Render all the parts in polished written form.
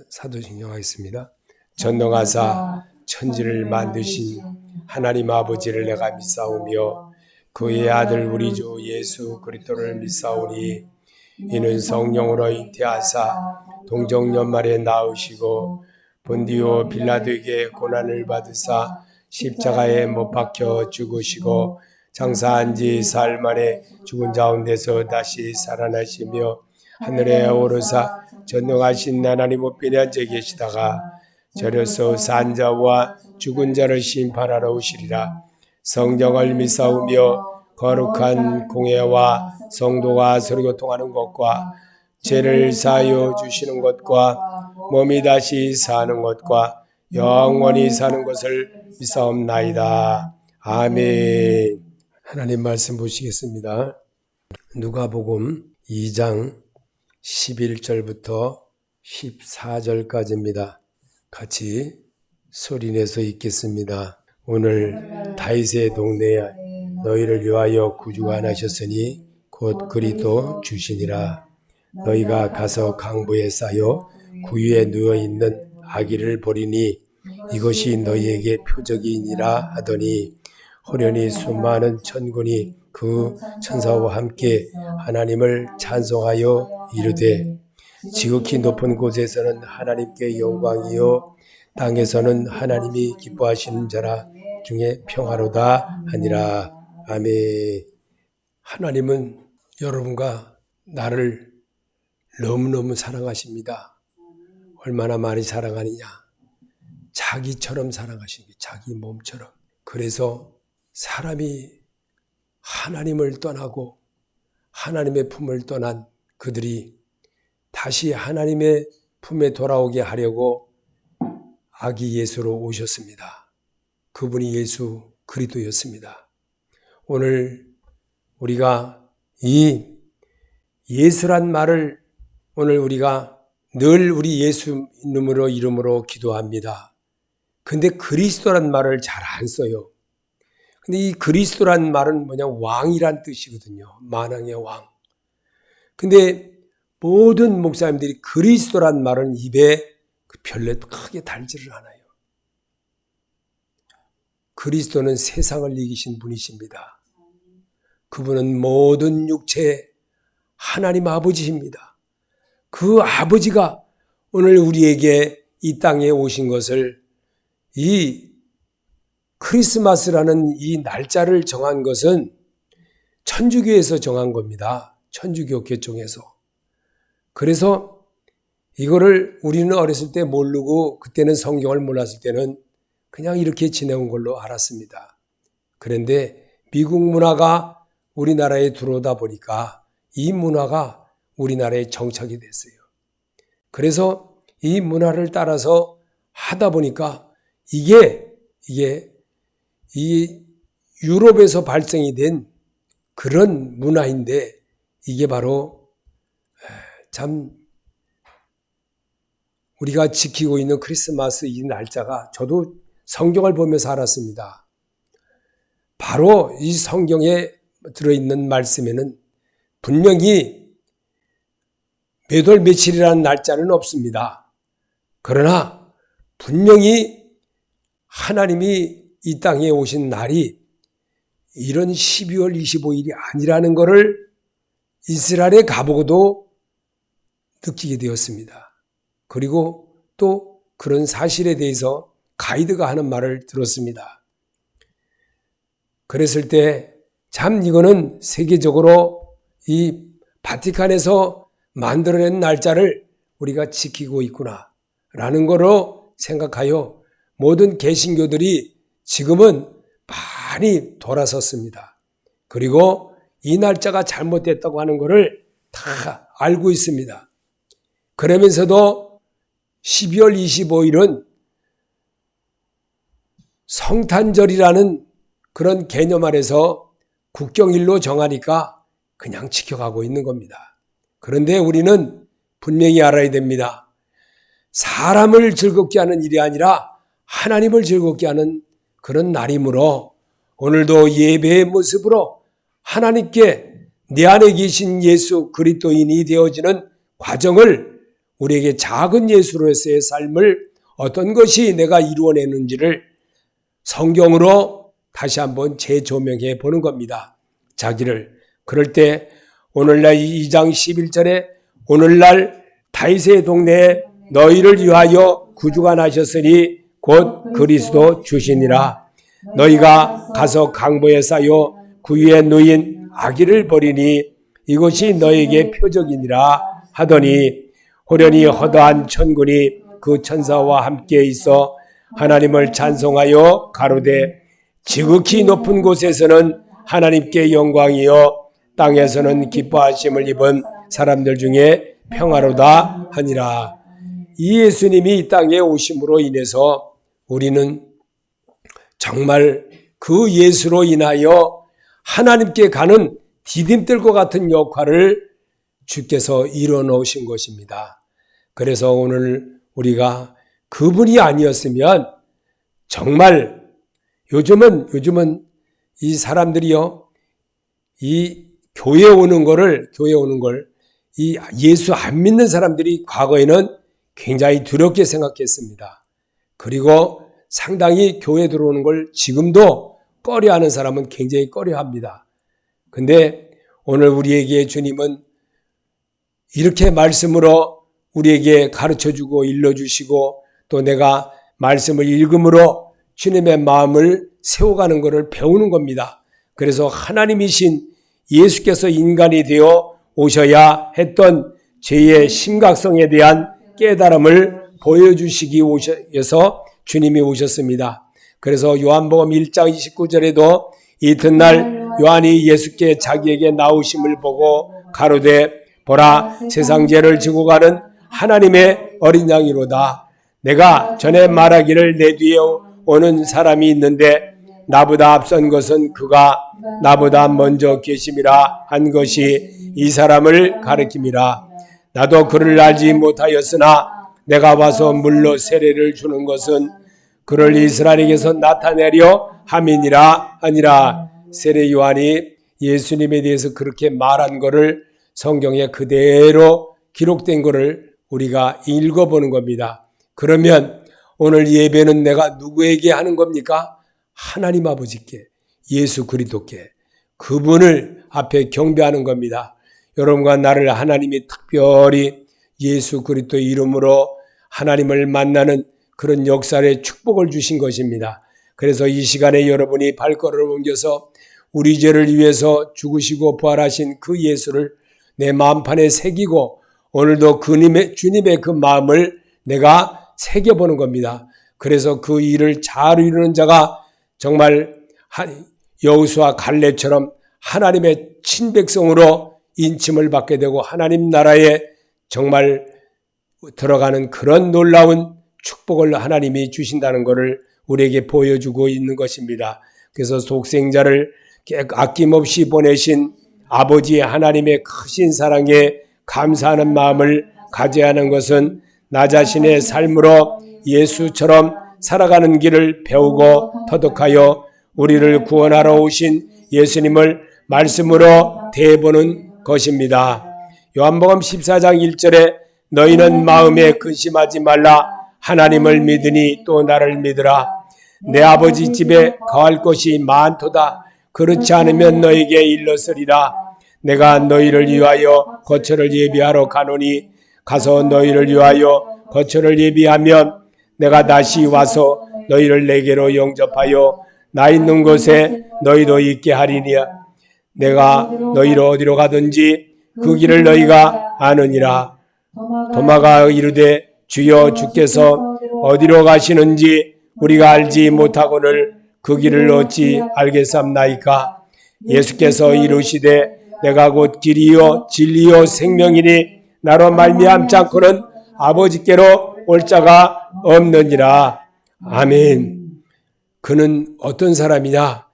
사도신경하겠습니다. 전능하사 천지를 만드신 하나님 아버지를 내가 믿사오며 그의 아들 우리 주 예수 그리스도를 믿사오니 이는 성령으로 잉태하사 동정연말에 낳으시고 본디오 빌라도에게 고난을 받으사 십자가에 못 박혀 죽으시고 장사한 지 사흘 만에 죽은 가운데서 다시 살아나시며 하늘에 오르사 전능하신 하나님 우편에 앉아 계시다가 저려서 산 자와 죽은 자를 심판하러 오시리라. 성령을 믿사오며 거룩한 공회와 성도가 서로 교통하는 것과 죄를 사하여 주시는 것과 몸이 다시 사는 것과 영원히 사는 것을 믿사옵나이다. 아멘. 하나님 말씀 보시겠습니다. 누가복음 2장 11절부터 14절까지입니다. 같이 소리내서 읽겠습니다. 오늘 다윗의 동네에 너희를 위하여 구주가 나셨으니 곧 그리스도 주시니라. 너희가 가서 강보에 쌓여 구유에 누워있는 아기를 보리니 이것이 너희에게 표적이니라 하더니 호련히 수많은 천군이 그 천사와 함께 하나님을 찬송하여 이르되 지극히 높은 곳에서는 하나님께 영광이요 땅에서는 하나님이 기뻐하시는 자라 중에 평화로다 하니라. 아멘. 하나님은 여러분과 나를 너무너무 사랑하십니다. 얼마나 많이 사랑하느냐. 자기처럼 사랑하시는 게 자기 몸처럼. 그래서 사람이 하나님을 떠나고 하나님의 품을 떠난 그들이 다시 하나님의 품에 돌아오게 하려고 아기 예수로 오셨습니다. 그분이 예수 그리스도였습니다. 오늘 우리가 이 예수란 말을 오늘 우리가 늘 우리 예수 이름으로 기도합니다. 근데 그리스도란 말을 잘 안 써요. 근데 이 그리스도란 말은 뭐냐? 왕이란 뜻이거든요. 만왕의 왕. 근데 모든 목사님들이 그리스도란 말은 입에 별로 크게 달지를 않아요. 그리스도는 세상을 이기신 분이십니다. 그분은 모든 육체의 하나님 아버지입니다. 그 아버지가 오늘 우리에게 이 땅에 오신 것을 이 크리스마스라는 이 날짜를 정한 것은 천주교에서 정한 겁니다. 천주교 개종에서. 그래서 이거를 우리는 어렸을 때 모르고 그때는 성경을 몰랐을 때는 그냥 이렇게 지내온 걸로 알았습니다. 그런데 미국 문화가 우리나라에 들어오다 보니까 이 문화가 우리나라에 정착이 됐어요. 그래서 이 문화를 따라서 하다 보니까 이게 이 유럽에서 발생이 된 그런 문화인데 이게 바로 참 우리가 지키고 있는 크리스마스 이 날짜가 저도 성경을 보면서 알았습니다. 바로 이 성경에 들어있는 말씀에는 분명히 몇 월 며칠이라는 날짜는 없습니다. 그러나 분명히 하나님이 이 땅에 오신 날이 이런 12월 25일이 아니라는 것을 이스라엘에 가보고도 느끼게 되었습니다. 그리고 또 그런 사실에 대해서 가이드가 하는 말을 들었습니다. 그랬을 때 참 이거는 세계적으로 이 바티칸에서 만들어낸 날짜를 우리가 지키고 있구나라는 거로 생각하여 모든 개신교들이 지금은 많이 돌아섰습니다. 그리고 이 날짜가 잘못됐다고 하는 것을 다 알고 있습니다. 그러면서도 12월 25일은 성탄절이라는 그런 개념 아래서 국경일로 정하니까 그냥 지켜가고 있는 겁니다. 그런데 우리는 분명히 알아야 됩니다. 사람을 즐겁게 하는 일이 아니라 하나님을 즐겁게 하는 그런 날이므로 오늘도 예배의 모습으로 하나님께 내 안에 계신 예수 그리스도인이 되어지는 과정을 우리에게 작은 예수로서의 삶을 어떤 것이 내가 이루어내는지를 성경으로 다시 한번 재조명해 보는 겁니다. 자기를. 그럴 때 오늘날 2장 11절에 오늘날 다윗의 동네에 너희를 위하여 구주가 나셨으니 곧 그리스도 주시니라. 너희가 가서 강보에 쌓여 구유에 누인 아기를 버리니 이것이 너에게 표적이니라 하더니 호련히 허다한 천군이 그 천사와 함께 있어 하나님을 찬송하여 가로되 지극히 높은 곳에서는 하나님께 영광이요 땅에서는 기뻐하심을 입은 사람들 중에 평화로다 하니라. 이 예수님이 이 땅에 오심으로 인해서 우리는 정말 그 예수로 인하여 하나님께 가는 디딤돌과 같은 역할을 주께서 이뤄놓으신 것입니다. 그래서 오늘 우리가 그분이 아니었으면 정말 요즘은 이 사람들이요, 이 교회 오는 걸, 이 예수 안 믿는 사람들이 과거에는 굉장히 두렵게 생각했습니다. 그리고 상당히 교회 들어오는 걸 지금도 꺼려하는 사람은 굉장히 꺼려합니다. 근데 오늘 우리에게 주님은 이렇게 말씀으로 우리에게 가르쳐주고 일러주시고 또 내가 말씀을 읽음으로 주님의 마음을 세워가는 것을 배우는 겁니다. 그래서 하나님이신 예수께서 인간이 되어 오셔야 했던 죄의 심각성에 대한 깨달음을 보여주시기 위해서 주님이 오셨습니다. 그래서 요한복음 1장 29절에도 이튿날 요한이 예수께 자기에게 나오심을 보고 가로되 보라 세상 죄를 지고 가는 하나님의 어린 양이로다. 내가 전에 말하기를 내 뒤에 오는 사람이 있는데 나보다 앞선 것은 그가 나보다 먼저 계심이라 한 것이 이 사람을 가리킴이라. 나도 그를 알지 못하였으나 내가 와서 물로 세례를 주는 것은 그를 이스라엘에게서 나타내려 함이니라 하니라. 세례 요한이 예수님에 대해서 그렇게 말한 것을 성경에 그대로 기록된 것을 우리가 읽어보는 겁니다. 그러면 오늘 예배는 내가 누구에게 하는 겁니까? 하나님 아버지께, 예수 그리스도께, 그분을 앞에 경배하는 겁니다. 여러분과 나를 하나님이 특별히 예수 그리스도 이름으로 하나님을 만나는 그런 역사의 축복을 주신 것입니다. 그래서 이 시간에 여러분이 발걸음을 옮겨서 우리 죄를 위해서 죽으시고 부활하신 그 예수를 내 마음판에 새기고 오늘도 주님의 그 마음을 내가 새겨보는 겁니다. 그래서 그 일을 잘 이루는 자가 정말 여호수아 갈렙처럼 하나님의 친백성으로 인침을 받게 되고 하나님 나라에 정말 들어가는 그런 놀라운 축복을 하나님이 주신다는 것을 우리에게 보여주고 있는 것입니다. 그래서 독생자를 아낌없이 보내신 아버지 하나님의 크신 사랑에 감사하는 마음을 가져야 하는 것은 나 자신의 삶으로 예수처럼 살아가는 길을 배우고 터득하여 우리를 구원하러 오신 예수님을 말씀으로 대해보는 것입니다. 요한복음 14장 1절에 너희는 마음에 근심하지 말라 하나님을 믿으니 또 나를 믿으라. 내 아버지 집에 거할 곳이 많도다. 그렇지 않으면 너에게 일렀으리라. 내가 너희를 위하여 거처를 예비하러 가노니 가서 너희를 위하여 거처를 예비하면 내가 다시 와서 너희를 내게로 영접하여 나 있는 곳에 너희도 있게 하리니라. 내가 너희를 어디로 가든지 그 길을 너희가 아느니라. 도마가 이르되 주여 주께서 어디로 가시는지 우리가 알지 못하거늘 그 길을 어찌 알겠삼나이까. 예수께서 이르시되 내가 곧 길이요 진리요 생명이니 나로 말미암지 않고는 아버지께로 올 자가 없느니라. 아멘. 그는 어떤 사람이냐?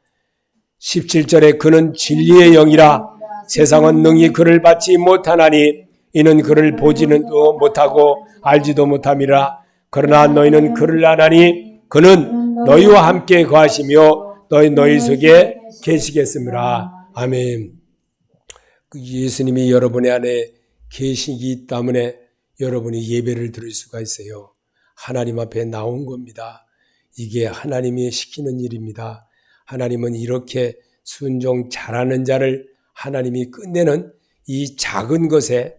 17절에 그는 진리의 영이라 세상은 능히 그를 받지 못하나니 이는 그를 보지는도 못하고 알지도 못함이라. 그러나 너희는 그를 아나니 그는 너희와 함께 거하시며 너희 속에 계시겠습니다. 아멘. 예수님이 여러분의 안에 계시기 때문에 여러분이 예배를 드릴 수가 있어요. 하나님 앞에 나온 겁니다. 이게 하나님이 시키는 일입니다. 하나님은 이렇게 순종 잘하는 자를 하나님이 끝내는 이 작은 것에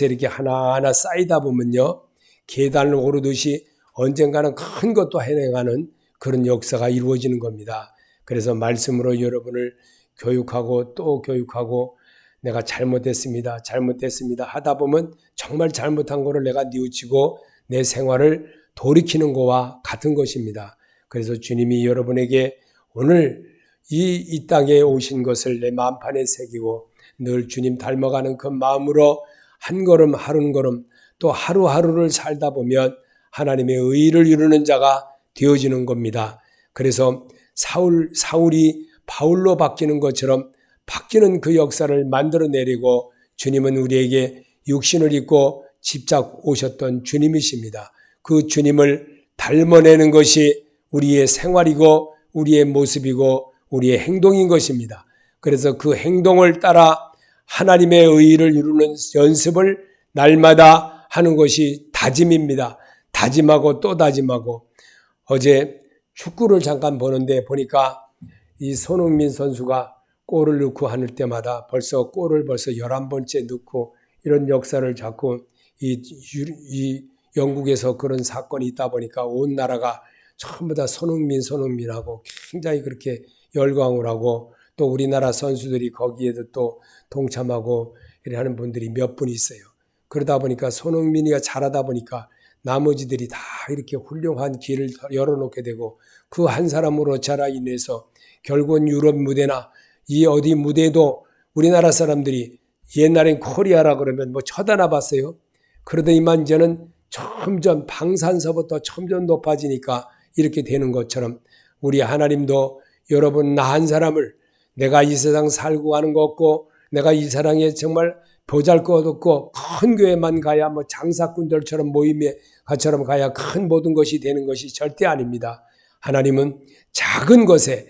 이렇게 하나하나 쌓이다 보면요, 계단을 오르듯이 언젠가는 큰 것도 해내가는 그런 역사가 이루어지는 겁니다. 그래서 말씀으로 여러분을 교육하고 또 교육하고 내가 잘못했습니다 하다 보면 정말 잘못한 거를 내가 뉘우치고 내 생활을 돌이키는 거와 같은 것입니다. 그래서 주님이 여러분에게 오늘 이 땅에 오신 것을 내 마음판에 새기고 늘 주님 닮아가는 그 마음으로 한 걸음 한 걸음 또 하루하루를 살다 보면 하나님의 의를 이루는 자가 되어지는 겁니다. 그래서 사울이 바울로 바뀌는 것처럼 바뀌는 그 역사를 만들어내리고 주님은 우리에게 육신을 입고 직접 오셨던 주님이십니다. 그 주님을 닮아내는 것이 우리의 생활이고 우리의 모습이고 우리의 행동인 것입니다. 그래서 그 행동을 따라 하나님의 의를 이루는 연습을 날마다 하는 것이 다짐입니다. 다짐하고 또 다짐하고. 어제 축구를 잠깐 보는데 보니까 이 손흥민 선수가 골을 넣고 하는 때마다 골을 11번째 넣고 이런 역사를 자꾸 이 영국에서 그런 사건이 있다 보니까 온 나라가 전부 다 손흥민하고 굉장히 그렇게 열광을 하고 또 우리나라 선수들이 거기에도 또 동참하고 이렇게 하는 분들이 몇 분 있어요. 그러다 보니까 손흥민이가 잘하다 보니까 나머지들이 다 이렇게 훌륭한 길을 열어놓게 되고 그 한 사람으로 자라 인해서 결국은 유럽 무대나 이 어디 무대도 우리나라 사람들이 옛날엔 코리아라 그러면 뭐 쳐다나 봤어요. 그러더니만 이제는 점점 방산서부터 점점 높아지니까 이렇게 되는 것처럼 우리 하나님도 여러분 나 한 사람을 내가 이 세상 살고 가는 거 없고 내가 이 세상에 정말 보잘것 없고 큰 교회만 가야 뭐 장사꾼들처럼 모임에 가처럼 가야 큰 모든 것이 되는 것이 절대 아닙니다. 하나님은 작은 것에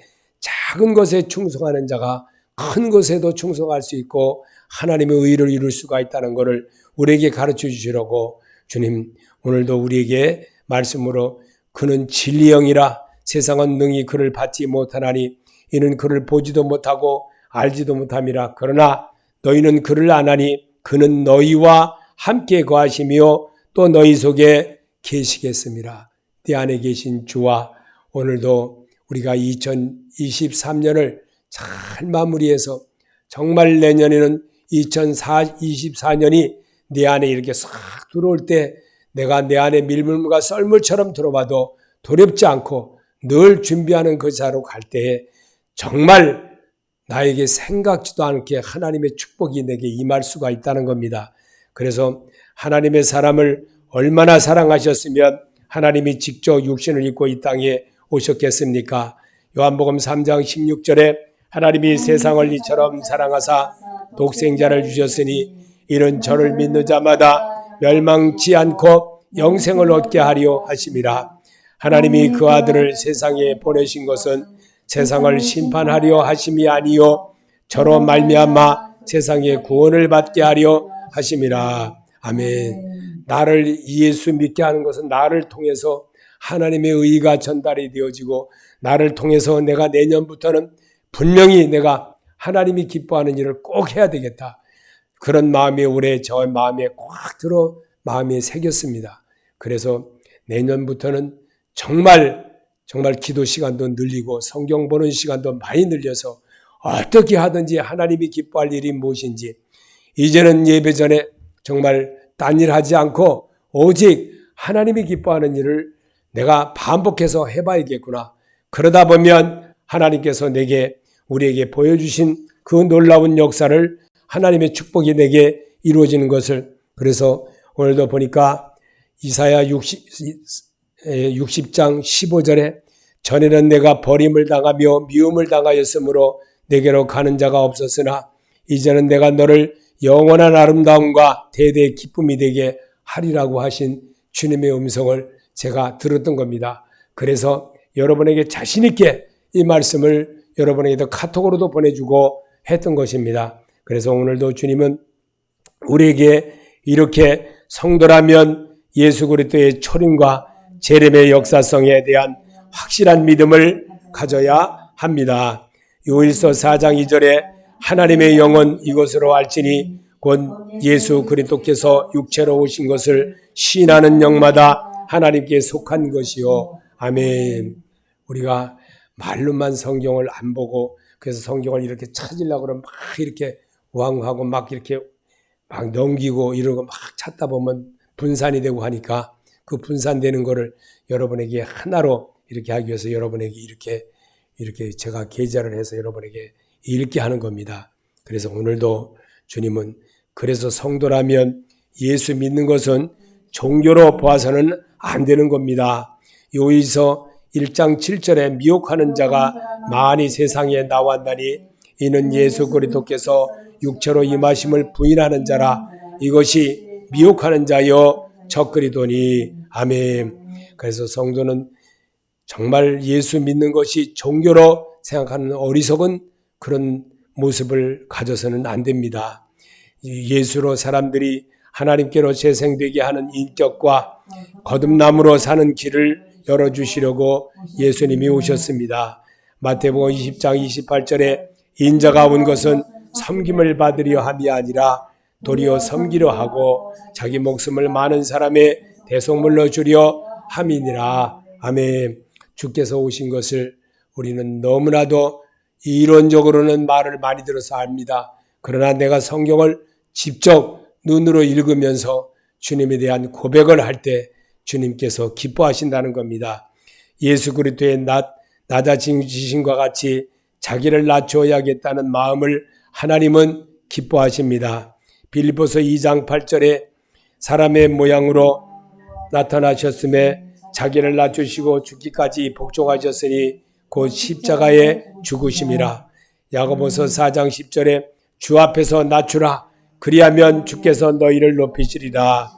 충성하는 자가 큰 것에도 충성할 수 있고 하나님의 의를 이룰 수가 있다는 것을 우리에게 가르쳐 주시려고 주님 오늘도 우리에게 말씀으로 그는 진리영이라 세상은 능히 그를 받지 못하나니 이는 그를 보지도 못하고 알지도 못함이라. 그러나 너희는 그를 아나니 그는 너희와 함께 거하시며 또 너희 속에 계시겠습니다. 네 안에 계신 주와 오늘도 우리가 2023년을 잘 마무리해서 정말 내년에는 2024년이 내 안에 이렇게 싹 들어올 때 내가 내 안에 밀물과 썰물처럼 들어와도 두렵지 않고 늘 준비하는 그 자로 갈 때에 정말 나에게 생각지도 않게 하나님의 축복이 내게 임할 수가 있다는 겁니다. 그래서 하나님의 사람을 얼마나 사랑하셨으면 하나님이 직접 육신을 입고 이 땅에 오셨겠습니까? 요한복음 3장 16절에 하나님이 세상을 이처럼 사랑하사 독생자를 주셨으니 이는 저를 믿는 자마다 멸망치 않고 영생을 얻게 하려 하심이라. 하나님이 그 아들을 세상에 보내신 것은 세상을 심판하려 하심이 아니요 저로 말미암아 세상의 구원을 받게 하려 하심이라. 아멘. 나를 예수 믿게 하는 것은 나를 통해서 하나님의 의가 전달이 되어지고 나를 통해서 내가 내년부터는 분명히 내가 하나님이 기뻐하는 일을 꼭 해야 되겠다. 그런 마음이 올해 저 마음에 꽉 들어 마음에 새겼습니다. 그래서 내년부터는 정말 기도 시간도 늘리고 성경 보는 시간도 많이 늘려서 어떻게 하든지 하나님이 기뻐할 일이 무엇인지 이제는 예배 전에 정말 딴 일 하지 않고 오직 하나님이 기뻐하는 일을 내가 반복해서 해봐야겠구나. 그러다 보면 하나님께서 우리에게 보여주신 그 놀라운 역사를 하나님의 축복이 내게 이루어지는 것을 그래서 오늘도 보니까 이사야 60장 15절에 전에는 내가 버림을 당하며 미움을 당하였으므로 내게로 가는 자가 없었으나 이제는 내가 너를 영원한 아름다움과 대대의 기쁨이 되게 하리라고 하신 주님의 음성을 제가 들었던 겁니다. 그래서 여러분에게 자신 있게 이 말씀을 여러분에게도 카톡으로도 보내주고 했던 것입니다. 그래서 오늘도 주님은 우리에게 이렇게 성도라면 예수 그리스도의 초림과 재림의 역사성에 대한 확실한 믿음을 가져야 합니다. 요일서 4장 2절에 하나님의 영은 이것으로 알지니 곧 예수 그리스도께서 육체로 오신 것을 시인하는 영마다 하나님께 속한 것이요. 아멘. 우리가 말로만 성경을 안 보고 그래서 성경을 이렇게 찾으려고 그러면 막 이렇게 왕하고 막 이렇게 막 넘기고 이러고 막 찾다 보면 분산이 되고 하니까 그 분산되는 거를 여러분에게 하나로 이렇게 하기 위해서 여러분에게 이렇게 제가 계좌를 해서 여러분에게 읽게 하는 겁니다. 그래서 오늘도 주님은 그래서 성도라면 예수 믿는 것은 종교로 보아서는 안 되는 겁니다. 요일서 1장 7절에 미혹하는 자가 많이 세상에 나왔나니 이는 예수 그리스도께서 육체로 임하심을 부인하는 자라. 이것이 미혹하는 자여 적그리도니. 아멘. 그래서 성도는 정말 예수 믿는 것이 종교로 생각하는 어리석은 그런 모습을 가져서는 안 됩니다. 예수로 사람들이 하나님께로 재생되게 하는 인격과 거듭남으로 사는 길을 열어주시려고 예수님이 오셨습니다. 마태복음 20장 28절에 인자가 온 것은 섬김을 받으려 함이 아니라 도리어 섬기려 하고 자기 목숨을 많은 사람의 대속물로 주려 함이니라. 아멘. 주께서 오신 것을 우리는 너무나도 이론적으로는 말을 많이 들어서 압니다. 그러나 내가 성경을 직접 눈으로 읽으면서 주님에 대한 고백을 할 때 주님께서 기뻐하신다는 겁니다. 예수 그리스도의 낮아지심과 같이 자기를 낮춰야겠다는 마음을 하나님은 기뻐하십니다. 빌립보서 2장 8절에 사람의 모양으로 나타나셨음에 자기를 낮추시고 죽기까지 복종하셨으니 곧 십자가에 죽으심이라. 야고보서 4장 10절에 주 앞에서 낮추라. 그리하면 주께서 너희를 높이시리라.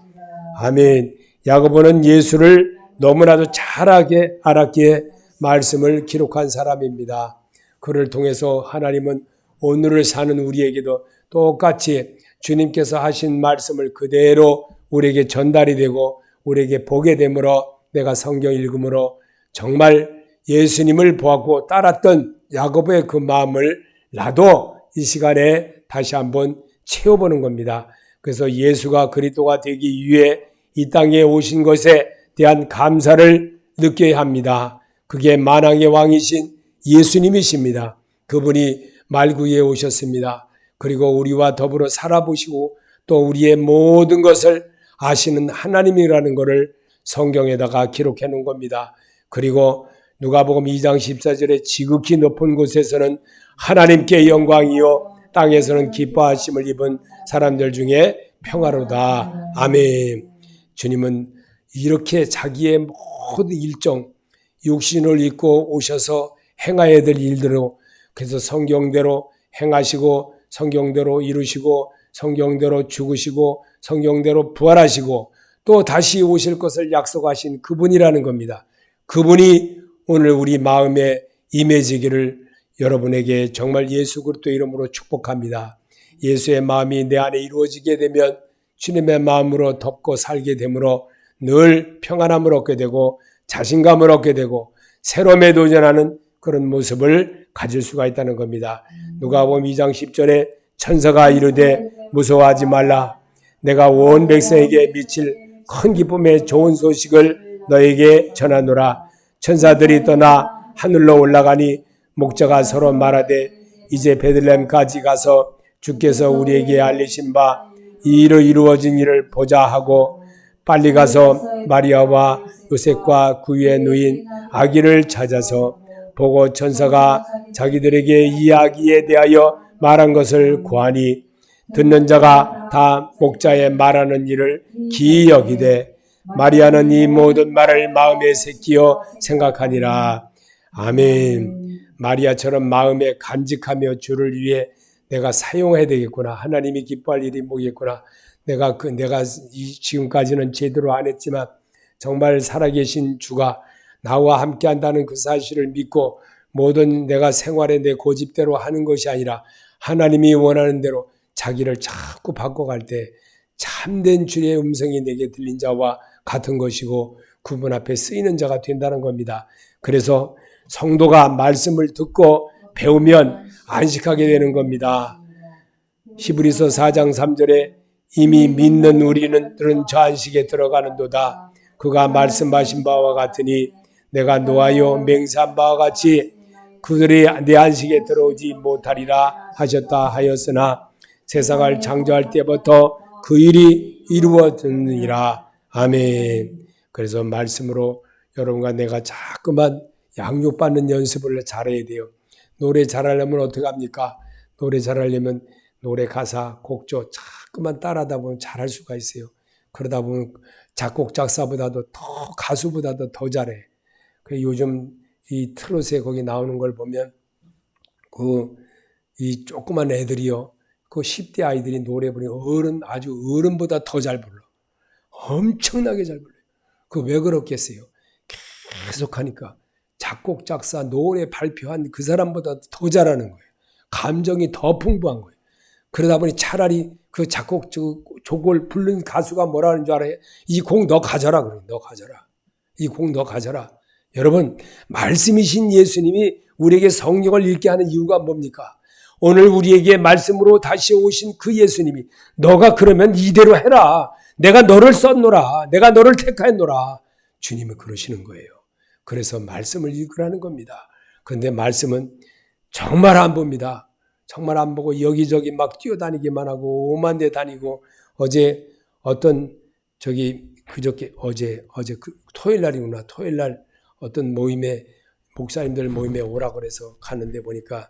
아멘. 야고보는 예수를 너무나도 잘하게 알았기에 말씀을 기록한 사람입니다. 그를 통해서 하나님은 오늘을 사는 우리에게도 똑같이 주님께서 하신 말씀을 그대로 우리에게 전달이 되고 우리에게 보게 되므로 내가 성경 읽음으로 정말 예수님을 보았고 따랐던 야고보의 그 마음을 나도 이 시간에 다시 한번 채워보는 겁니다. 그래서 예수가 그리스도가 되기 위해 이 땅에 오신 것에 대한 감사를 느껴야 합니다. 그게 만왕의 왕이신 예수님이십니다. 그분이 말구에 오셨습니다. 그리고 우리와 더불어 살아보시고 또 우리의 모든 것을 아시는 하나님이라는 것을 성경에다가 기록해 놓은 겁니다. 그리고 누가복음 2장 14절에 지극히 높은 곳에서는 하나님께 영광이요 땅에서는 기뻐하심을 입은 사람들 중에 평화로다. 아멘. 주님은 이렇게 자기의 모든 일정, 육신을 입고 오셔서 행하여야 될 일대로 그래서 성경대로 행하시고 성경대로 이루시고 성경대로 죽으시고 성경대로 부활하시고 또 다시 오실 것을 약속하신 그분이라는 겁니다. 그분이 오늘 우리 마음에 임해지기를 여러분에게 정말 예수 그리스도 이름으로 축복합니다. 예수의 마음이 내 안에 이루어지게 되면 주님의 마음으로 덮고 살게 되므로 늘 평안함을 얻게 되고 자신감을 얻게 되고 새로움에 도전하는 그런 모습을 가질 수가 있다는 겁니다. 누가복음 2장 10절에 천사가 이르되 무서워하지 말라. 내가 온 백성에게 미칠 큰 기쁨의 좋은 소식을 너에게 전하노라. 천사들이 떠나 하늘로 올라가니 목자가 서로 말하되 이제 베들레헴까지 가서 주께서 우리에게 알리신 바 이 일로 이루어진 일을 보자 하고 빨리 가서 마리아와 요셉과 그의 누인 아기를 찾아서 보고 천사가 자기들에게 이야기에 대하여 말한 것을 고하니 듣는 자가 다 목자의 말하는 일을 기이 여기되 마리아는 이 모든 말을 마음에 새기어 생각하니라. 아멘. 마리아처럼 마음에 간직하며 주를 위해 내가 사용해야 되겠구나. 하나님이 기뻐할 일이 뭐겠구나. 내가 지금까지는 제대로 안 했지만 정말 살아계신 주가 나와 함께 한다는 그 사실을 믿고 모든 내가 생활에 내 고집대로 하는 것이 아니라 하나님이 원하는 대로 자기를 자꾸 바꿔갈 때 참된 주의 음성이 내게 들린 자와 같은 것이고 그분 앞에 쓰이는 자가 된다는 겁니다. 그래서 성도가 말씀을 듣고 배우면 안식하게 되는 겁니다. 히브리서 4장 3절에 이미 믿는 우리는 저 안식에 들어가는도다. 그가 말씀하신 바와 같으니 내가 노하여 맹세한 바와 같이 그들이 내 안식에 들어오지 못하리라 하셨다 하였으나 세상을 창조할 때부터 그 일이 이루어졌느니라. 아멘. 그래서 말씀으로 여러분과 내가 자꾸만 양육받는 연습을 잘해야 돼요. 노래 잘하려면 어떻게 합니까? 노래 잘하려면 노래 가사, 곡조 자꾸만 따라하다 보면 잘할 수가 있어요. 그러다 보면 작곡 작사보다도 더 가수보다도 더 잘해. 요즘 이 트롯에 거기 나오는 걸 보면 이 조그만 애들이요. 그 10대 아이들이 노래 부르면 아주 어른보다 더 잘 불러. 엄청나게 잘 불러요. 왜 그렇겠어요? 계속 하니까 작곡 작사 노래 발표한 그 사람보다 더 잘하는 거예요. 감정이 더 풍부한 거예요. 그러다 보니 차라리 그 작곡 저걸 부른 가수가 뭐라는 줄 알아요? 이 곡 너 가져라. 그래. 너 가져라. 이 곡 너 가져라. 여러분, 말씀이신 예수님이 우리에게 성경을 읽게 하는 이유가 뭡니까? 오늘 우리에게 말씀으로 다시 오신 그 예수님이 너가 그러면 이대로 해라. 내가 너를 썼노라. 내가 너를 택하였노라. 주님은 그러시는 거예요. 그래서 말씀을 읽으라는 겁니다. 그런데 말씀은 정말 안 봅니다. 정말 안 보고 여기저기 막 뛰어다니기만 하고 오만 데 다니고 어제 토요일 날이구나. 토요일 날 어떤 목사님들 모임에 오라고 그래서 갔는데 보니까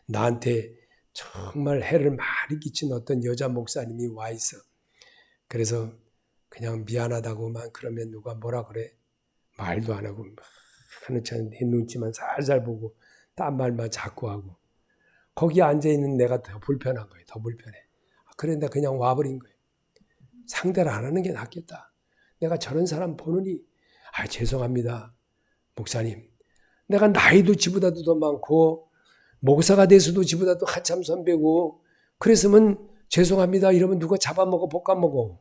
나한테 정말 해를 많이 끼친 어떤 여자 목사님이 와 있어. 그래서 그냥 미안하다고만 그러면 누가 뭐라 그래? 말도 안 하고 하는 척 내 눈치만 살살 보고 딴 말만 자꾸 하고 거기 앉아있는 내가 더 불편한 거예요. 더 불편해. 그런데 그냥 와버린 거예요. 상대를 안 하는 게 낫겠다. 내가 저런 사람 보느니 죄송합니다. 목사님. 내가 나이도 지보다도 더 많고 목사가 돼서도 지보다도 한참 선배고 그랬으면 죄송합니다. 이러면 누가 잡아먹어 볶아먹어.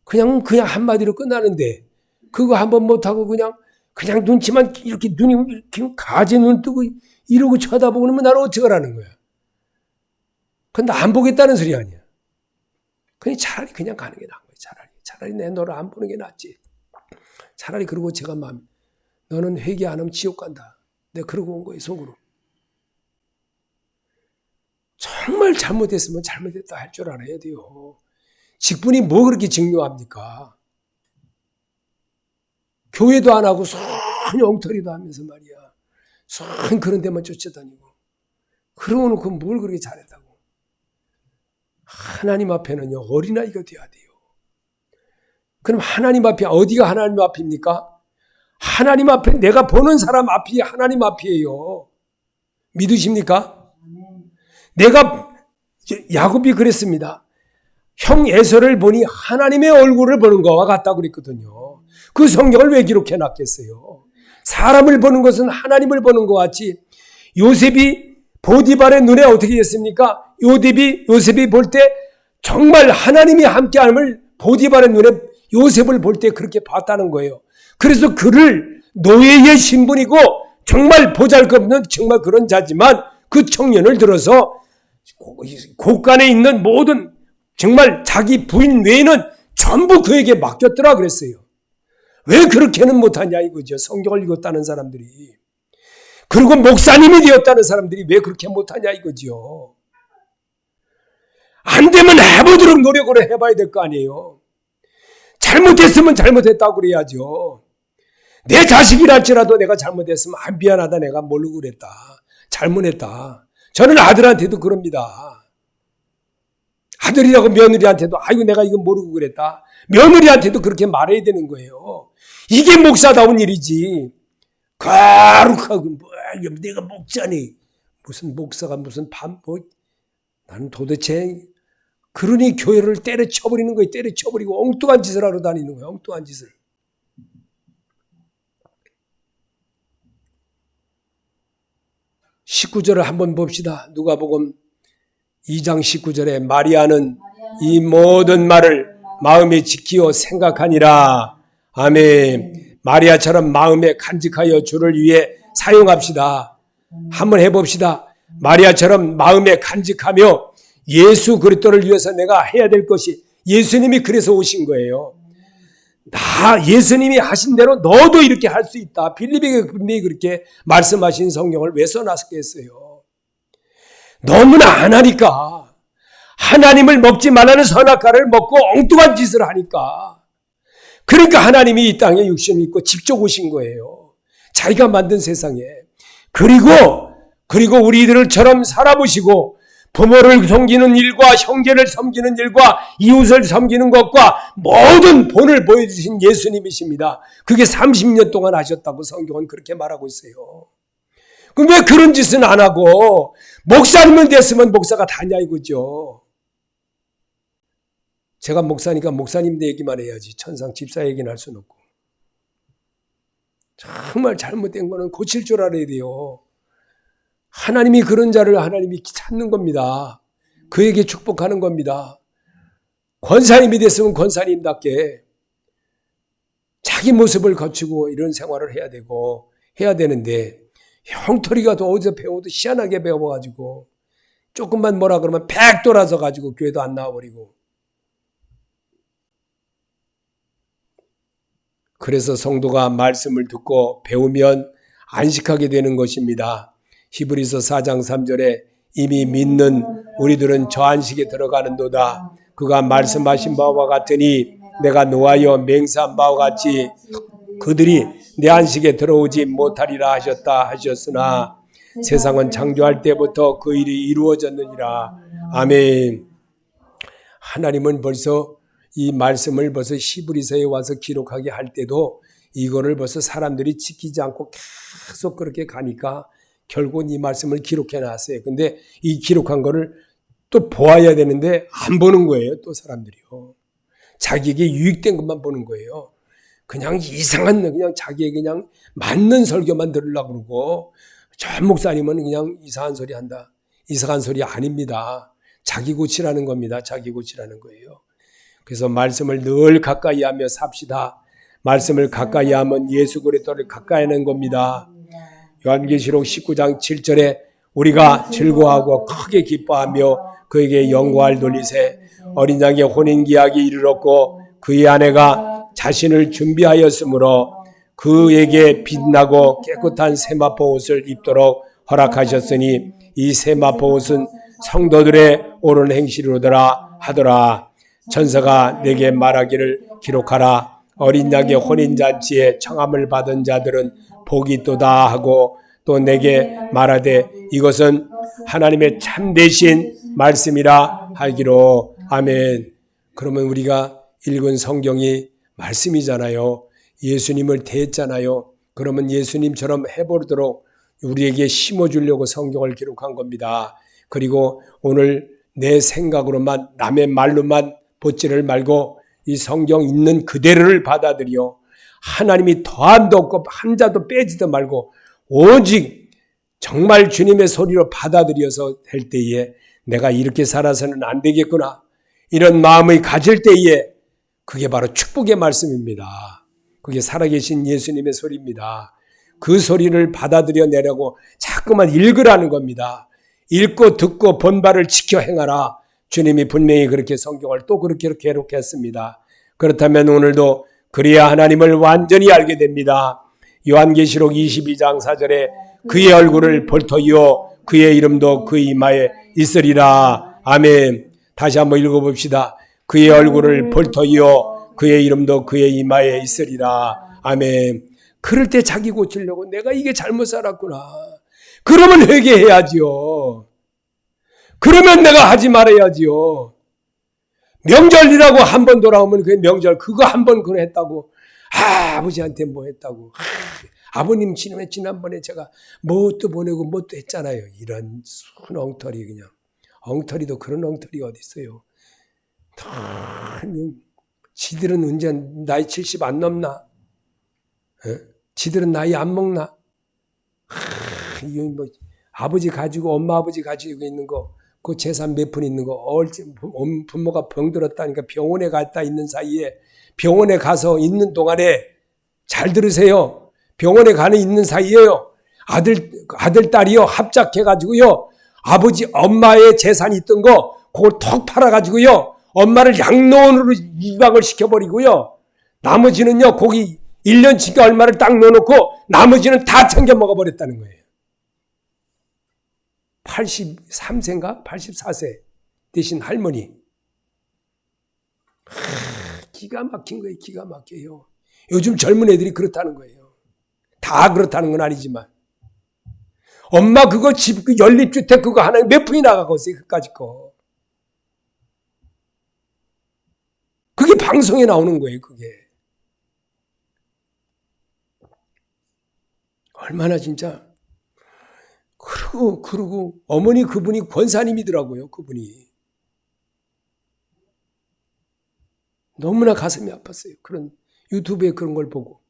그냥 한마디로 끝나는데 그거 한번 못하고 그냥 눈치만 이렇게 눈이 가지 눈 뜨고 이러고 쳐다보고 그러면 나를 어떡하라는 거야. 근데 안 보겠다는 소리 아니야. 그냥 차라리 그냥 가는 게 나은 거야. 차라리 내 너를 안 보는 게 낫지. 차라리 그러고 제가 너는 회개 안 하면 지옥 간다. 내가 그러고 온 거예요. 속으로. 정말 잘못했으면 잘못했다 할 줄 알아야 돼요. 직분이 뭐 그렇게 중요합니까? 교회도 안 하고 엉터리도 하면서 말이야. 그런 데만 쫓아다니고. 그러고 놓고 뭘 그렇게 잘했다고. 하나님 앞에는요. 어린아이가 돼야 돼요. 그럼 하나님 앞에 어디가 하나님 앞입니까? 하나님 앞에 내가 보는 사람 앞이 하나님 앞이에요. 믿으십니까? 야곱이 그랬습니다. 형 에서를 보니 하나님의 얼굴을 보는 것과 같다고 그랬거든요. 그 성경을 왜 기록해 놨겠어요? 사람을 보는 것은 하나님을 보는 것 같이 요셉이 보디발의 눈에 어떻게 했습니까? 요셉이 볼 때 정말 하나님이 함께함을 보디발의 눈에 요셉을 볼 때 그렇게 봤다는 거예요. 그래서 그를 노예의 신분이고 정말 보잘것없는 정말 그런 자지만 그 청년을 들어서 곳간에 있는 모든 정말 자기 부인 외에는 전부 그에게 맡겼더라 그랬어요. 왜 그렇게는 못하냐 이거죠. 성경을 읽었다는 사람들이. 그리고 목사님이 되었다는 사람들이 왜 그렇게 못하냐 이거죠. 안 되면 해보도록 노력을 해봐야 될 거 아니에요. 잘못했으면 잘못했다고 그래야죠. 내 자식이랄지라도 내가 잘못했으면 미안하다 내가 모르고 그랬다. 잘못했다. 저는 아들한테도 그럽니다. 아들이라고 며느리한테도 아이고 내가 이거 모르고 그랬다. 며느리한테도 그렇게 말해야 되는 거예요. 이게 목사다운 일이지. 거룩하고 내가 목자니 무슨 목사가 무슨 나는 도대체 그러니 교회를 때려쳐버리는 거예요. 때려쳐버리고 엉뚱한 짓을 하러 다니는 거예요. 엉뚱한 짓을. (19절을) 한번 봅시다. 누가복음 2장 19절에 마리아는 이 모든 말을 마음에 지키어 생각하니라. 아멘. 마리아처럼 마음에 간직하여 주를 위해 사용합시다. 한번 해봅시다. 마리아처럼 마음에 간직하며 예수 그리스도를 위해서 내가 해야 될 것이, 예수님이 그래서 오신 거예요. 예수님이 하신 대로 너도 이렇게 할 수 있다. 빌립에게 분명히 그렇게 말씀하신 성경을 왜 써놨겠어요? 너무나 안 하니까. 하나님을 먹지 말라는 선악과를 먹고 엉뚱한 짓을 하니까. 그러니까 하나님이 이 땅에 육신을 입고 직접 오신 거예요. 자기가 만든 세상에. 그리고 우리들처럼 살아보시고 부모를 섬기는 일과 형제를 섬기는 일과 이웃을 섬기는 것과 모든 본을 보여주신 예수님이십니다. 그게 30년 동안 하셨다고 성경은 그렇게 말하고 있어요. 그럼 왜 그런 짓은 안 하고 목사님은 됐으면 목사가 다냐 이거죠. 제가 목사니까 목사님들 얘기만 해야지 천상 집사 얘기는 할 수는 없고. 정말 잘못된 거는 고칠 줄 알아야 돼요. 하나님이 그런 자를 하나님이 찾는 겁니다. 그에게 축복하는 겁니다. 권사님이 됐으면 권사님답게 자기 모습을 갖추고 이런 생활을 해야 되는데 형털이가 또 어디서 배워도 희한하게 배워가지고 조금만 뭐라 그러면 백 돌아서 가지고 교회도 안 나와버리고. 그래서 성도가 말씀을 듣고 배우면 안식하게 되는 것입니다. 히브리서 4장 3절에 이미 믿는 우리들은 저 안식에 들어가는도다. 그가 말씀하신 바와 같으니 내가 노하여 맹세한 바와 같이 그들이 내 안식에 들어오지 못하리라 하셨으나 세상은 창조할 때부터 그 일이 이루어졌느니라. 아멘. 하나님은 벌써 이 말씀을 벌써 히브리서에 와서 기록하게 할 때도 이거를 벌써 사람들이 지키지 않고 계속 그렇게 가니까 결국은 이 말씀을 기록해 놨어요. 근데 이 기록한 거를 또 보아야 되는데 안 보는 거예요. 또 사람들이요. 자기에게 유익된 것만 보는 거예요. 그냥 그냥 자기에게 그냥 맞는 설교만 들으려고 그러고 저 목사님은 그냥 이상한 소리 한다. 이상한 소리 아닙니다. 자기 고치라는 겁니다. 자기 고치라는 거예요. 그래서 말씀을 늘 가까이 하며 삽시다. 말씀을 가까이 하면 예수 그리스도를 가까이 하는 겁니다. 요한계시록 19장 7절에 우리가 즐거워하고 크게 기뻐하며 그에게 영광을 돌리세. 어린 양의 혼인기약이 이르렀고 그의 아내가 자신을 준비하였으므로 그에게 빛나고 깨끗한 세마포 옷을 입도록 허락하셨으니 이 세마포 옷은 성도들의 옳은 행실이로더라 하더라. 천사가 내게 말하기를 기록하라. 어린 양의 혼인잔치에 청함을 받은 자들은 복이 있도다 하고 또 내게 말하되 이것은 하나님의 참되신 말씀이라 하기로. 아멘. 그러면 우리가 읽은 성경이 말씀이잖아요. 예수님을 대했잖아요. 그러면 예수님처럼 해보도록 우리에게 심어주려고 성경을 기록한 겁니다. 그리고 오늘 내 생각으로만 남의 말로만 보지를 말고 이 성경 있는 그대로를 받아들여 하나님이 더함도 없고 한 자도 빼지도 말고 오직 정말 주님의 소리로 받아들여서 될 때에 내가 이렇게 살아서는 안 되겠구나 이런 마음을 가질 때에 그게 바로 축복의 말씀입니다. 그게 살아계신 예수님의 소리입니다. 그 소리를 받아들여 내려고 자꾸만 읽으라는 겁니다. 읽고 듣고 본바를 지켜 행하라. 주님이 분명히 그렇게 성경을 또 그렇게 기록했습니다. 그렇다면 오늘도 그래야 하나님을 완전히 알게 됩니다. 요한계시록 22장 4절에 그의 얼굴을 볼터이요 그의 이름도 그 이마에 있으리라. 아멘. 다시 한번 읽어봅시다. 그의 얼굴을 볼터이요 그의 이름도 그의 이마에 있으리라. 아멘. 그럴 때 자기 고치려고 내가 이게 잘못 살았구나. 그러면 회개해야지요. 그러면 내가 하지 말아야지요. 명절이라고 한 번 돌아오면 그 명절 그거 한 번 그거 했다고 아버지한테 뭐 했다고 아버님 지난번에 제가 뭣도 보내고 뭣도 했잖아요. 이런 순 엉터리 그냥 엉터리도 그런 엉터리가 어디 있어요. 지들은 언제 나이 70 안 넘나? 지들은 나이 안 먹나? 뭐 아버지 가지고 엄마 아버지 가지고 있는 거 그 재산 몇 푼 있는 거 부모가 병들었다니까 병원에 갔다 있는 사이에 병원에 가서 있는 동안에 잘 들으세요. 병원에 가는 있는 사이에요. 아들, 딸이요. 합작해가지고요. 아버지, 엄마의 재산이 있던 거 그걸 턱 팔아가지고요. 엄마를 양로원으로 이박을 시켜버리고요. 나머지는요. 거기 1년치가 얼마를 딱 넣어놓고 나머지는 다 챙겨 먹어버렸다는 거예요. 83세인가? 84세 되신 할머니. 기가 막힌 거예요. 기가 막혀요. 요즘 젊은 애들이 그렇다는 거예요. 다 그렇다는 건 아니지만. 엄마 그거 집 연립주택 그거 하나 몇 푼이 나가겠어요. 그까짓 거. 그게 방송에 나오는 거예요. 그게. 얼마나 진짜. 그러고 어머니 그분이 권사님이더라고요. 그분이. 너무나 가슴이 아팠어요. 그런 유튜브에 그런 걸 보고.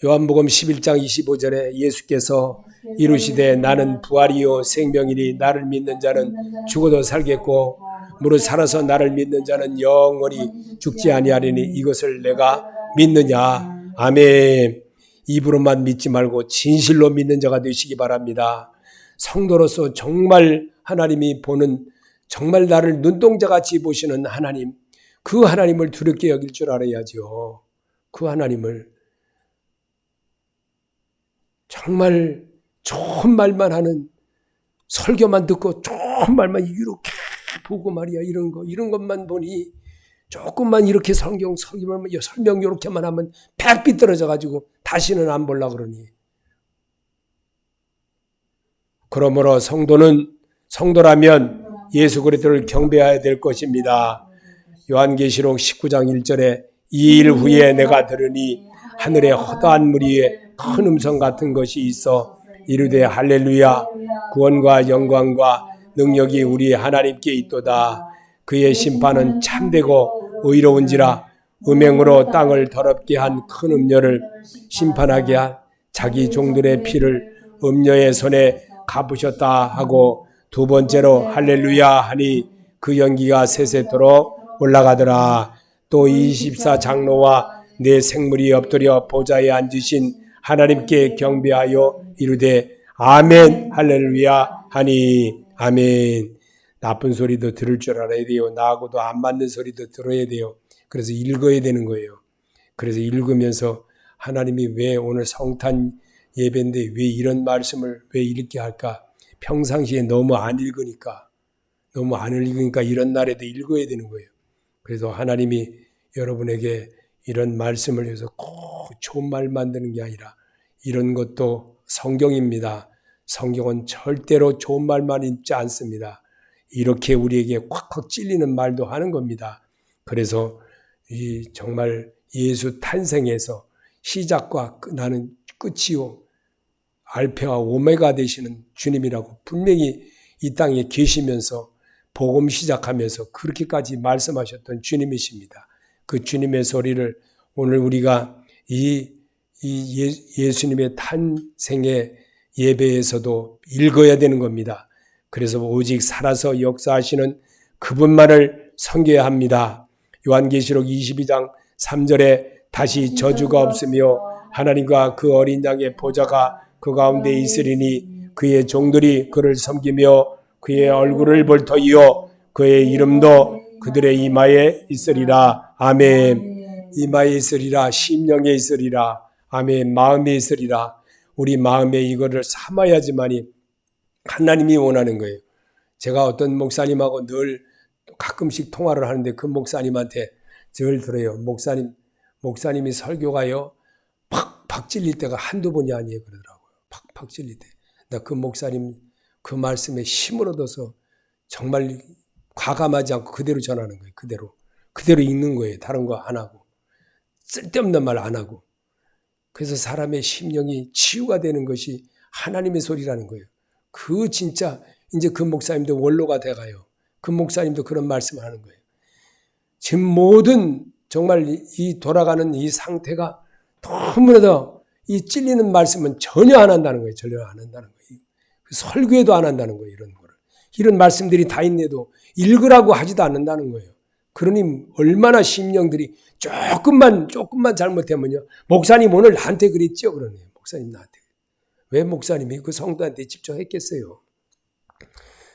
요한복음 11장 25절에 예수께서 이르시되 나는 부활이요 생명이니 나를 믿는 자는 죽어도 살겠고 무릇 살아서 나를 믿는 자는 영원히 죽지 아니하리니 이것을 내가 믿느냐. 아멘. 입으로만 믿지 말고 진실로 믿는 자가 되시기 바랍니다. 성도로서 정말 하나님이 보는 정말 나를 눈동자같이 보시는 하나님, 그 하나님을 두렵게 여길 줄 알아야죠. 그 하나님을 정말 좋은 말만 하는 설교만 듣고 좋은 말만 이렇게 보고 말이야. 이런 것만 보니 조금만 이렇게 설명 이렇게만 하면 백빛 떨어져가지고 다시는 안 보려고 그러니. 그러므로 성도라면 예수 그리스도를 경배해야 될 것입니다. 요한계시록 19장 1절에 이 일 후에 내가 들으니 하늘에 허다한 무리에 큰 음성 같은 것이 있어 이르되 할렐루야 구원과 영광과 능력이 우리 하나님께 있도다. 그의 심판은 참되고 의로운지라 음행으로 땅을 더럽게 한 큰 음녀를 심판하게 한 자기 종들의 피를 음녀의 손에 갚으셨다 하고 두 번째로 할렐루야 하니 그 연기가 세세토록 올라가더라. 또 24장로와 네 생물이 엎드려 보좌에 앉으신 하나님께 경배하여 이르되 아멘 할렐루야 하니. 아멘. 나쁜 소리도 들을 줄 알아야 돼요. 나하고도 안 맞는 소리도 들어야 돼요. 그래서 읽어야 되는 거예요. 그래서 읽으면서 하나님이 왜 오늘 성탄 예배인데 왜 이런 말씀을 왜 읽게 할까? 평상시에 너무 안 읽으니까 이런 날에도 읽어야 되는 거예요. 그래서 하나님이 여러분에게 이런 말씀을 해서 꼭 좋은 말 만드는 게 아니라 이런 것도 성경입니다. 성경은 절대로 좋은 말만 읽지 않습니다. 이렇게 우리에게 콱콱 찔리는 말도 하는 겁니다. 그래서 정말 예수 탄생에서 시작과 나는 끝이요 알파와 오메가 되시는 주님이라고 분명히 이 땅에 계시면서 복음 시작하면서 그렇게까지 말씀하셨던 주님이십니다. 그 주님의 소리를 오늘 우리가 예수님의 탄생의 예배에서도 읽어야 되는 겁니다. 그래서 오직 살아서 역사하시는 그분만을 섬겨야 합니다. 요한계시록 22장 3절에 다시 저주가 없으며 하나님과 그 어린 양의 보좌가 그 가운데 있으리니 그의 종들이 그를 섬기며 그의 얼굴을 볼 터이요 그의 이름도 그들의 이마에 있으리라. 아멘. 이마에 있으리라. 심령에 있으리라. 아멘. 마음에 있으리라. 우리 마음에 이거를 삼아야지만이 하나님이 원하는 거예요. 제가 어떤 목사님하고 늘 가끔씩 통화를 하는데 그 목사님한테 늘 들어요. 목사님이 설교가요 팍팍 찔릴 때가 한두 번이 아니에요 그러더라고요. 팍팍 찔릴 때. 나 그 목사님 그 말씀에 힘을 얻어서 정말 과감하지 않고 그대로 전하는 거예요. 그대로 읽는 거예요. 다른 거 안 하고 쓸데없는 말 안 하고. 그래서 사람의 심령이 치유가 되는 것이 하나님의 소리라는 거예요. 그 진짜 이제 그 목사님도 원로가 돼가요. 그 목사님도 그런 말씀을 하는 거예요. 지금 모든 정말 이 돌아가는 이 상태가 너무나도 이 찔리는 말씀은 전혀 안 한다는 거예요. 전혀 안 한다는 거예요. 설교에도 안 한다는 거예요. 이런 거를. 이런 말씀들이 다 있는데도 읽으라고 하지도 않는다는 거예요. 그러니 얼마나 심령들이 조금만 잘못하면요. 목사님 오늘 나한테 그랬죠? 그러네요. 목사님 나한테. 왜 목사님이 그 성도한테 직접 했겠어요?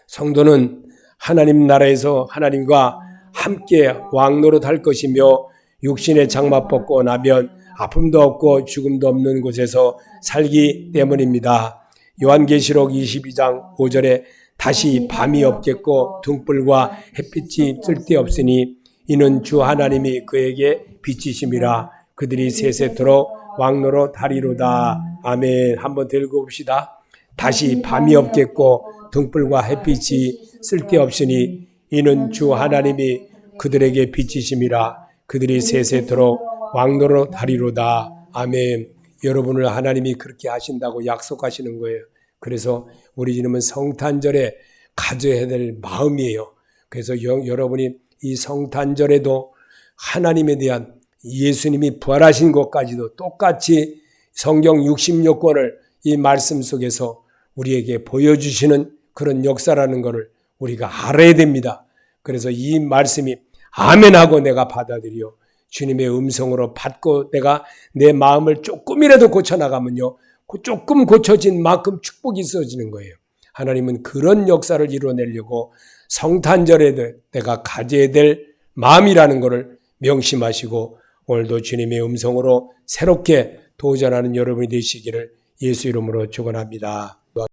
성도는 하나님 나라에서 하나님과 함께 왕노릇 할 것이며 육신의 장마 벗고 나면 아픔도 없고 죽음도 없는 곳에서 살기 때문입니다. 요한계시록 22장 5절에 다시 밤이 없겠고 등불과 햇빛이 쓸데없으니 이는 주 하나님이 그에게 빛이심이라. 그들이 세세토록 왕노릇 하리로다. 아멘. 한번 더 읽어봅시다. 다시 밤이 없겠고 등불과 햇빛이 쓸데없으니 이는 주 하나님이 그들에게 빛이심이라. 그들이 세세토록 왕노릇 하리로다. 아멘. 여러분을 하나님이 그렇게 하신다고 약속하시는 거예요. 그래서 우리 주님은 성탄절에 가져야 될 마음이에요. 그래서 여러분이 이 성탄절에도 하나님에 대한 예수님이 부활하신 것까지도 똑같이 성경 66권을 이 말씀 속에서 우리에게 보여주시는 그런 역사라는 것을 우리가 알아야 됩니다. 그래서 이 말씀이 아멘하고 내가 받아들여 주님의 음성으로 받고 내가 내 마음을 조금이라도 고쳐나가면요. 조금 고쳐진 만큼 축복이 있어지는 거예요. 하나님은 그런 역사를 이루어내려고 성탄절에 내가 가져야 될 마음이라는 것을 명심하시고 오늘도 주님의 음성으로 새롭게 도전하는 여러분이 되시기를 예수 이름으로 축원합니다.